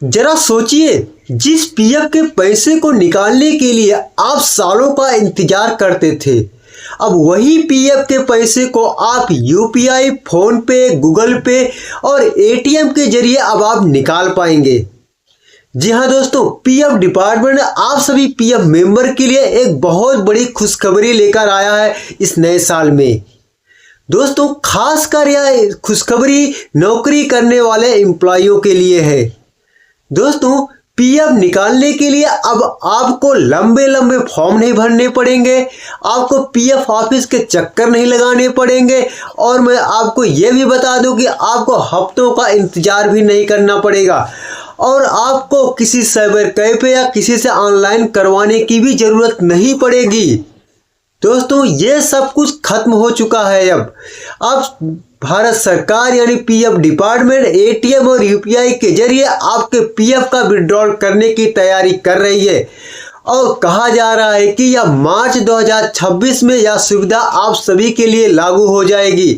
जरा सोचिए, जिस पीएफ के पैसे को निकालने के लिए आप सालों का इंतजार करते थे, अब वही पीएफ के पैसे को आप यूपीआई, फोन पे, गूगल पे और एटीएम के जरिए अब आप निकाल पाएंगे। जी हाँ दोस्तों, पीएफ डिपार्टमेंट आप सभी पीएफ मेंबर के लिए एक बहुत बड़ी खुशखबरी लेकर आया है इस नए साल में। दोस्तों, खासकर यह खुशखबरी नौकरी करने वाले एम्प्लॉइयों के लिए है। दोस्तों, पीएफ निकालने के लिए अब आपको लंबे लंबे फॉर्म नहीं भरने पड़ेंगे, आपको पीएफ ऑफिस के चक्कर नहीं लगाने पड़ेंगे और मैं आपको ये भी बता दूं कि आपको हफ्तों का इंतजार भी नहीं करना पड़ेगा और आपको किसी साइबर कैफे या किसी से ऑनलाइन करवाने की भी ज़रूरत नहीं पड़ेगी। दोस्तों, ये सब कुछ खत्म हो चुका है। अब भारत सरकार यानी पीएफ डिपार्टमेंट एटीएम और यूपीआई के जरिए आपके पीएफ का विड्रॉल करने की तैयारी कर रही है और कहा जा रहा है कि यह मार्च 2026 में यह सुविधा आप सभी के लिए लागू हो जाएगी।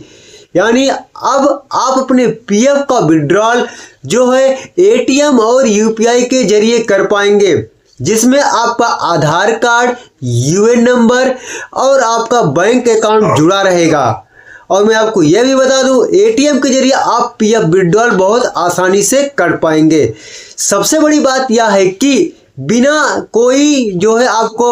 यानी अब आप अपने पीएफ का विड्रॉल जो है एटीएम और यूपीआई के जरिए कर पाएंगे, जिसमें आपका आधार कार्ड, यूएन नंबर और आपका बैंक अकाउंट जुड़ा रहेगा। और मैं आपको यह भी बता दूं, एटीएम के जरिए आप पीएफ विड्रॉल बहुत आसानी से कर पाएंगे। सबसे बड़ी बात यह है कि बिना कोई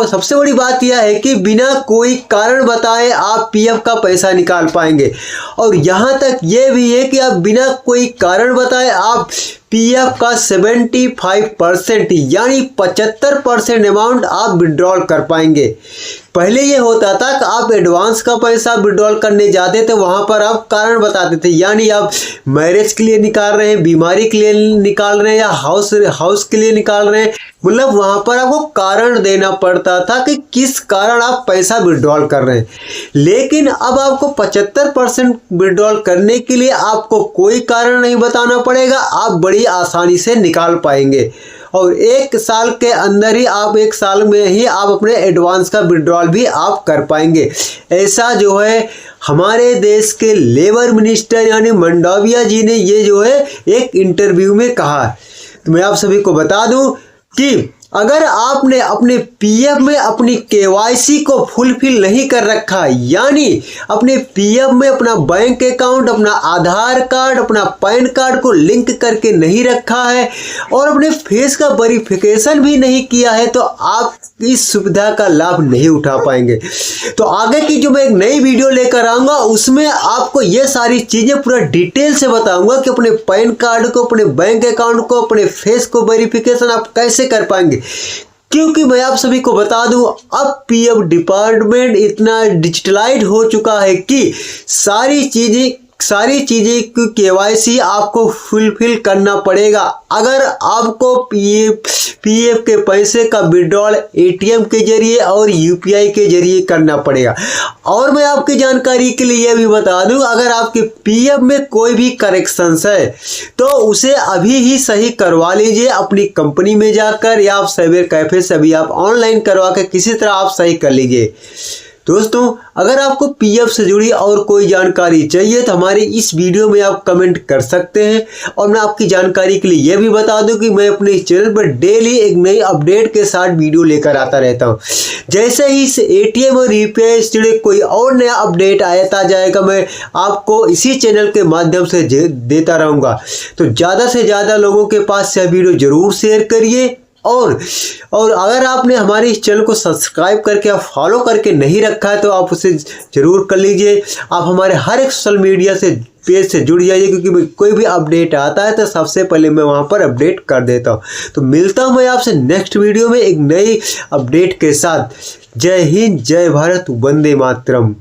सबसे बड़ी बात यह है कि बिना कोई कारण बताए आप पीएफ का पैसा निकाल पाएंगे। और यहाँ तक ये भी है कि आप बिना कोई कारण बताए आप पीएफ का 75% यानी 75% अमाउंट आप विड्रॉल कर पाएंगे। पहले ये होता था कि आप एडवांस का पैसा विड्रॉल करने जाते थे, वहाँ पर आप कारण बताते थे, यानी आप मैरिज के लिए निकाल रहे हैं, बीमारी के लिए निकाल रहे हैं या हाउस के लिए निकाल रहे हैं, मतलब वहाँ पर आपको कारण देना पड़ता था कि किस कारण आप पैसा विड्रॉल कर रहे हैं। लेकिन अब आपको 75% विड्रॉल करने के लिए आपको कोई कारण नहीं बताना पड़ेगा, आप बड़ी आसानी से निकाल पाएंगे और एक साल में ही आप अपने एडवांस का विड्रॉल भी आप कर पाएंगे। ऐसा जो है हमारे देश के लेबर मिनिस्टर यानी मंडाविया जी ने ये जो है एक इंटरव्यू में कहा। तो मैं आप सभी को बता दूं कि अगर आपने अपने पीएफ में अपनी केवाईसी को फुलफिल नहीं कर रखा, यानी अपने पीएफ में अपना बैंक अकाउंट, अपना आधार कार्ड, अपना पैन कार्ड को लिंक करके नहीं रखा है और अपने फेस का वेरिफिकेशन भी नहीं किया है, तो आप इस सुविधा का लाभ नहीं उठा पाएंगे। तो आगे की जो मैं एक नई वीडियो लेकर आऊँगा उसमें आपको ये सारी चीज़ें पूरा डिटेल से बताऊँगा कि अपने पैन कार्ड को, अपने बैंक अकाउंट को, अपने फेस को वेरिफिकेशन आप कैसे कर पाएंगे। क्योंकि मैं आप सभी को बता दूं, अब पीएफ डिपार्टमेंट इतना डिजिटलाइज हो चुका है कि सारी चीज़ें की केवाईसी आपको फुलफिल करना पड़ेगा अगर आपको पीएफ के पैसे का विड्रॉल एटीएम के जरिए और यूपीआई के जरिए करना पड़ेगा। और मैं आपकी जानकारी के लिए यह भी बता दूं, अगर आपके पीएफ में कोई भी करेक्शंस है तो उसे अभी ही सही करवा लीजिए अपनी कंपनी में जाकर, या आप साइबर कैफे से अभी आप ऑनलाइन करवा के किसी तरह आप सही कर लीजिए। दोस्तों, अगर आपको पीएफ से जुड़ी और कोई जानकारी चाहिए तो हमारे इस वीडियो में आप कमेंट कर सकते हैं। और मैं आपकी जानकारी के लिए यह भी बता दूं कि मैं अपने चैनल पर डेली एक नई अपडेट के साथ वीडियो लेकर आता रहता हूं। जैसे ही इस एटीएम और यूपीआई से जुड़े कोई और नया अपडेट आता जाएगा, मैं आपको इसी चैनल के माध्यम से देता रहूँगा। तो ज़्यादा से ज़्यादा लोगों के पास यह वीडियो ज़रूर शेयर करिए और अगर आपने हमारे इस चैनल को सब्सक्राइब करके आप फॉलो करके नहीं रखा है तो आप उसे ज़रूर कर लीजिए। आप हमारे हर एक सोशल मीडिया से पेज से जुड़ जाइए, क्योंकि कोई भी अपडेट आता है तो सबसे पहले मैं वहां पर अपडेट कर देता हूं। तो मिलता हूं मैं आपसे नेक्स्ट वीडियो में एक नई अपडेट के साथ। जय हिंद, जय भारत, वंदे मातरम।